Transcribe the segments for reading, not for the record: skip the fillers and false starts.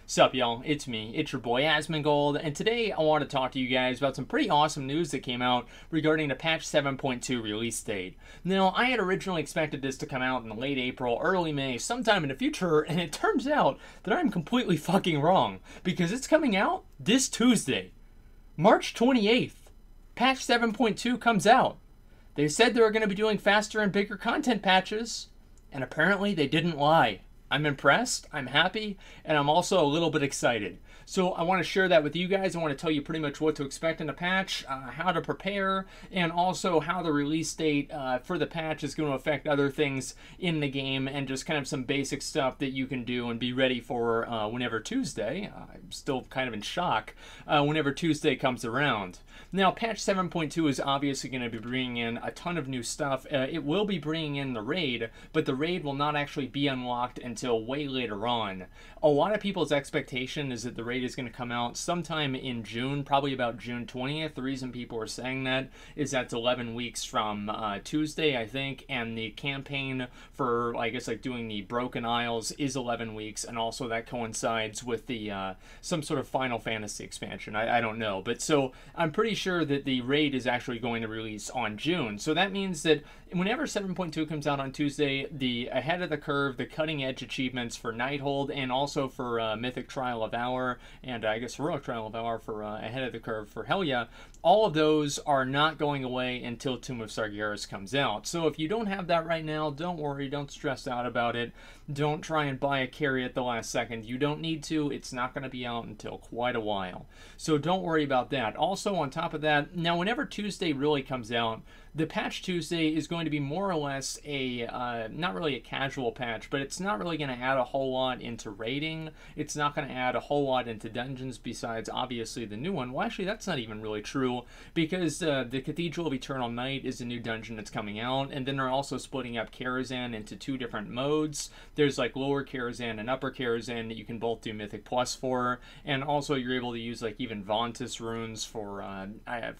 Sup, y'all? It's me. It's your boy Asmongold, and today I want to talk to you guys about some pretty awesome news that came out regarding the patch 7.2 release date. Now, I had originally expected this to come out in late April, early May, sometime in the future, and it turns out that I'm completely fucking wrong, because it's coming out this Tuesday, March 28th. Patch 7.2 comes out. They said they were going to be doing faster and bigger content patches, and apparently they didn't lie. I'm impressed, I'm happy, and I'm also a little bit excited. So I want to share that with you guys. I want to tell you pretty much what to expect in the patch, how to prepare, and also how the release date for the patch is going to affect other things in the game, and just kind of some basic stuff that you can do and be ready for whenever Tuesday. I'm still kind of in shock whenever Tuesday comes around. Now, patch 7.2 is obviously going to be bringing in a ton of new stuff. It will be bringing in the raid, but the raid will not actually be unlocked until way later on. A lot of people's expectation is that the raid is going to come out sometime in June, probably about June 20th. The reason people are saying that is that's 11 weeks from Tuesday, I think, and the campaign for, I guess, like doing the Broken Isles is 11 weeks, and also that coincides with the some sort of Final Fantasy expansion. I don't know, but so I'm pretty sure that the raid is actually going to release on June. So that means that whenever 7.2 comes out on Tuesday, the ahead of the curve, the cutting edge achievements for Nighthold, and also for Mythic Trial of Valor, and I guess Heroic Trial of Valor for ahead of the curve for Helya, all of those are not going away until Tomb of Sargeras comes out. So if you don't have that right now, don't worry, don't stress out about it. Don't try and buy a carry at the last second. You don't need to. It's not going to be out until quite a while. So don't worry about that. Also, on top of that, now whenever Tuesday really comes out, the patch Tuesday is going to be more or less a, not really a casual patch, but it's not really going to add a whole lot into raiding. It's not going to add a whole lot into dungeons besides, obviously, the new one. Well, actually, that's not even really true, because the Cathedral of Eternal Night is a new dungeon that's coming out, and then they're also splitting up Karazhan into two different modes. There's like Lower Karazhan and Upper Karazhan that you can both do Mythic Plus for, and also you're able to use like even Vontus runes for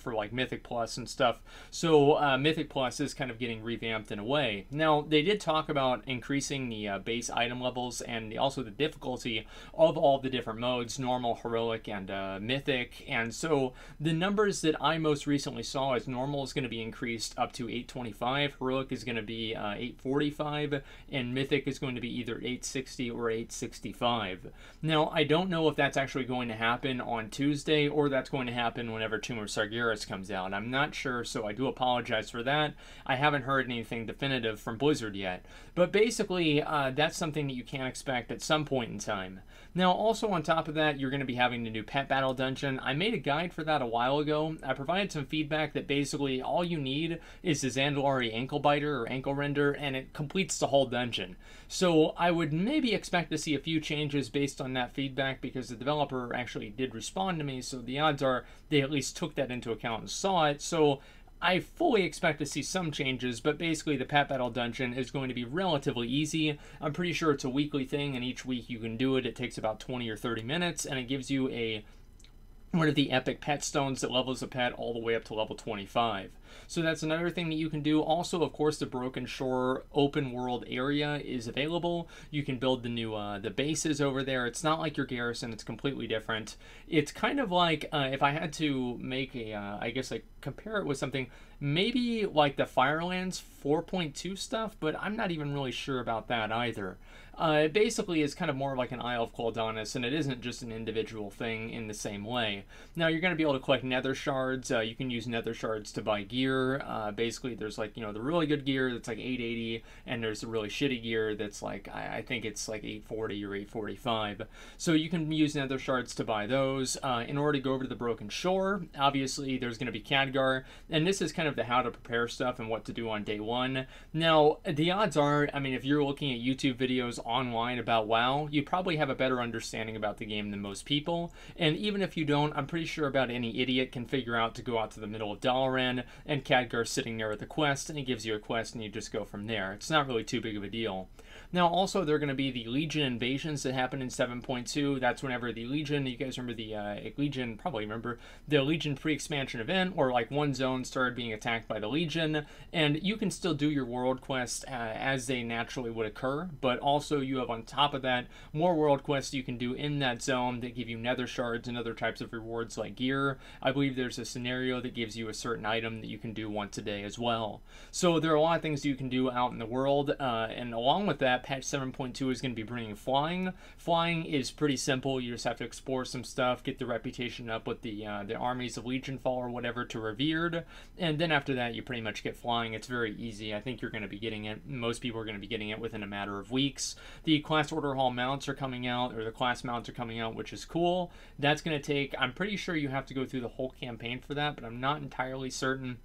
like Mythic Plus and stuff. So Mythic Plus is kind of getting revamped in a way. Now, they did talk about increasing the base item levels and also the difficulty of all the different modes, normal, heroic, and mythic. And so the numbers that I most recently saw is normal is going to be increased up to 825, heroic is going to be 845, and mythic is going to be either 860 or 865. Now, I don't know if that's actually going to happen on Tuesday or that's going to happen whenever Tomb of Sargeras comes out. I'm not sure, so I do apologize for that. I haven't heard anything definitive from Blizzard yet. But basically, that's something that you can expect at some point in time. Now, also on top of that, you're going to be having the new pet battle dungeon. I made a guide for that a while ago. I provided some feedback that basically all you need is the Zandalari ankle biter or ankle render, and it completes the whole dungeon. So I would maybe expect to see a few changes based on that feedback, because the developer actually did respond to me, so the odds are they at least took that into account and saw it. So I fully expect to see some changes, but basically the Pet Battle Dungeon is going to be relatively easy. I'm pretty sure it's a weekly thing, and each week you can do it. It takes about 20 or 30 minutes, and it gives you one of the epic pet stones that levels a pet all the way up to level 25. So that's another thing that you can do. Also, of course, the Broken Shore open world area is available. You can build the new the bases over there. It's not like your garrison. It's completely different. It's kind of like, if I had to make a, I guess like compare it with something, maybe like the Firelands 4.2 stuff, but I'm not even really sure about that either. It basically is kind of more like an Isle of Qualdanis, and it isn't just an individual thing in the same way. Now, you're going to be able to collect nether shards. You can use nether shards to buy gear. Basically, there's like, the really good gear that's like 880, and there's the really shitty gear that's like, I think it's like 840 or 845. So you can use nether shards to buy those. In order to go over to the Broken Shore, obviously, there's going to be Khadgar, and this is kind of the how to prepare stuff and what to do on day one. Now, the odds are, I mean, if you're looking at YouTube videos online about WoW, you probably have a better understanding about the game than most people, and even if you don't, I'm pretty sure about any idiot can figure out to go out to the middle of Dalaran and Khadgar's sitting there with a quest, and he gives you a quest, and you just go from there. It's not really too big of a deal. Now, also, there are going to be the Legion invasions that happen in 7.2. That's whenever the Legion, you guys remember the Legion, probably remember, the Legion pre-expansion event, where like one zone started being attacked by the Legion, and you can still do your world quests as they naturally would occur, but also you have on top of that more world quests you can do in that zone that give you nether shards and other types of rewards like gear. I believe there's a scenario that gives you a certain item that you can do once a day as well. So there are a lot of things you can do out in the world, and along with that, patch 7.2 is going to be bringing flying. Flying is pretty simple. You just have to explore some stuff, get the reputation up with the armies of Legionfall or whatever to revered, and then after that you pretty much get flying. It's very easy. I think you're going to be getting it. Most people are going to be getting it within a matter of weeks. The class order hall mounts are coming out, or the class mounts are coming out, which is cool. That's going to take, I'm pretty sure you have to go through the whole campaign for that, but I'm not entirely certain.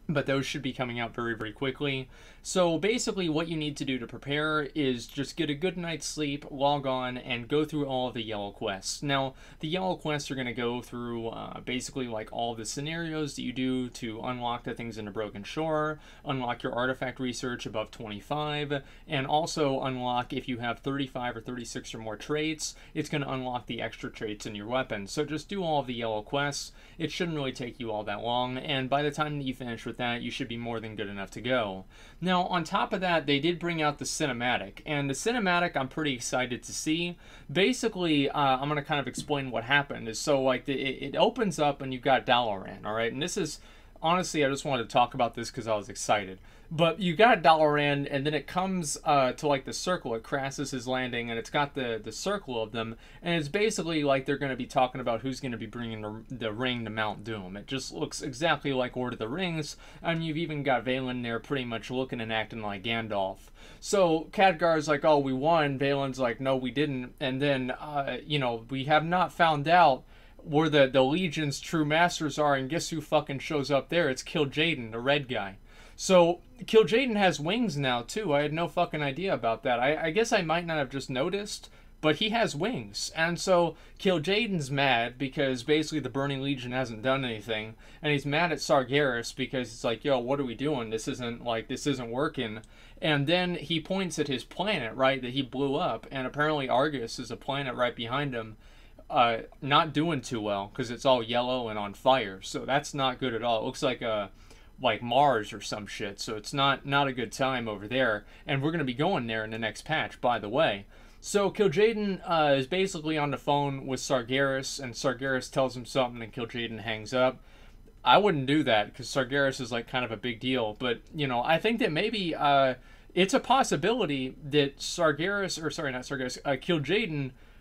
But those should be coming out very, very quickly. So basically what you need to do to prepare is just get a good night's sleep, log on, and go through all of the yellow quests. Now, the yellow quests are going to go through basically like all the scenarios that you do to unlock the things in a Broken Shore, unlock your artifact research above 25, and also unlock, if you have 35 or 36 or more traits, it's going to unlock the extra traits in your weapon. So just do all of the yellow quests. It shouldn't really take you all that long, and by the time that you finish with that, you should be more than good enough to go. Now, on top of that, they did bring out the cinematic, and the cinematic I'm pretty excited to see. Basically, I'm going to kind of explain what happened. Is so, like, it opens up and you've got Dalaran, all right? And this is, honestly, I just wanted to talk about this because I was excited. But you got Dalaran, and then it comes to like the circle at Crassus's Landing, and it's got the circle of them, and it's basically like they're going to be talking about who's going to be bringing the ring to Mount Doom. It just looks exactly like Lord of the Rings, and you've even got Valen there pretty much looking and acting like Gandalf. So Khadgar's like, oh, we won. Valen's like, no, we didn't. And then, you know, we have not found out where the Legion's true masters are, and guess who fucking shows up there? It's Kil'jaeden, the red guy. So Kil'jaeden has wings now too. I had no fucking idea about that. I guess I might not have just noticed, but he has wings. And so Kil'jaeden's mad because basically the Burning Legion hasn't done anything, and he's mad at Sargeras because it's like, yo, what are we doing? This isn't working. And then he points at his planet, right, that he blew up, and apparently Argus is a planet right behind him. Not doing too well because it's all yellow and on fire, so that's not good at all. It looks like Mars or some shit, so it's not a good time over there, and we're going to be going there in the next patch, by the way. So Kil'jaeden is basically on the phone with Sargeras, and Sargeras tells him something, and Kil'jaeden hangs up. I wouldn't do that because Sargeras is like kind of a big deal, but you know, I think that maybe it's a possibility that Kil'jaeden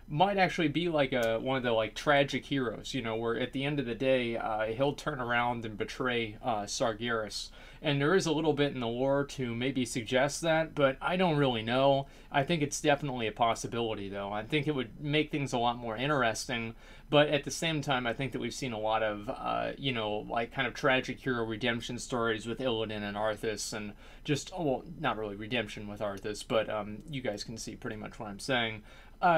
might actually be like one of the like tragic heroes, you know, where at the end of the day he'll turn around and betray Sargeras. And there is a little bit in the lore to maybe suggest that, but I don't really know. I think it's definitely a possibility, though. I think it would make things a lot more interesting, but at the same time, I think that we've seen a lot of, you know, like kind of tragic hero redemption stories with Illidan and Arthas, and just, well, not really redemption with Arthas, but you guys can see pretty much what I'm saying.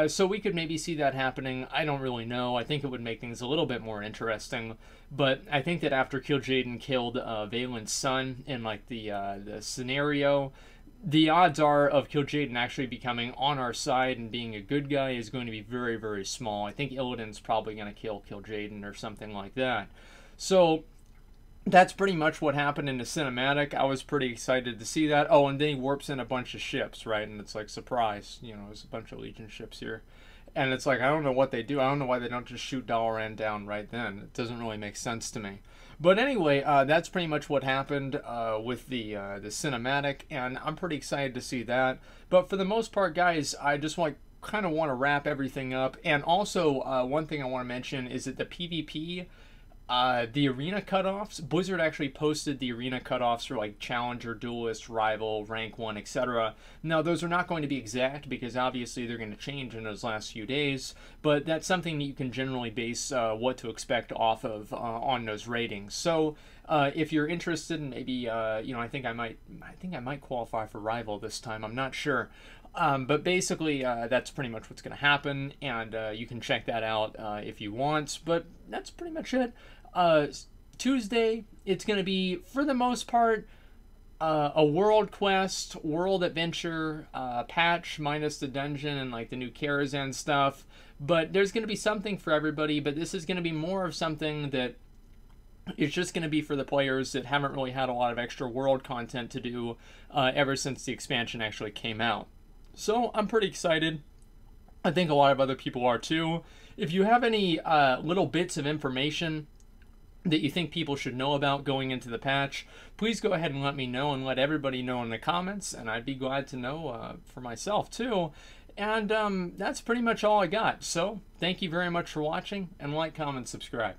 So we could maybe see that happening. I don't really know. I think it would make things a little bit more interesting. But I think that after Kil'jaeden killed Valen's son in like the scenario, the odds are of Kil'jaeden actually becoming on our side and being a good guy is going to be very, very small. I think Illidan's probably going to kill Kil'jaeden or something like that. So that's pretty much what happened in the cinematic. I was pretty excited to see that. Oh, and then he warps in a bunch of ships, right? And it's like, surprise, you know, there's a bunch of Legion ships here. And it's like, I don't know what they do. I don't know why they don't just shoot Dalaran down right then. It doesn't really make sense to me. But anyway, that's pretty much what happened with the cinematic, and I'm pretty excited to see that. But for the most part, guys, I just kind of want to wrap everything up. And also, one thing I want to mention is that the PvP, the arena cutoffs, Blizzard actually posted the arena cutoffs for like Challenger, Duelist, Rival, Rank 1, etc. Now, those are not going to be exact because obviously they're going to change in those last few days, but that's something that you can generally base what to expect off of on those ratings. So if you're interested in maybe, you know, I think I might qualify for Rival this time. I'm not sure. But basically, that's pretty much what's going to happen, and you can check that out if you want. But that's pretty much it. Tuesday, it's going to be, for the most part, a world quest, world adventure patch minus the dungeon and like the new Karazhan stuff. But there's going to be something for everybody, but this is going to be more of something that it's just going to be for the players that haven't really had a lot of extra world content to do ever since the expansion actually came out. So I'm pretty excited. I think a lot of other people are too. If you have any little bits of information that you think people should know about going into the patch, please go ahead and let me know and let everybody know in the comments, and I'd be glad to know for myself too. And that's pretty much all I got. So thank you very much for watching, and like, comment, subscribe.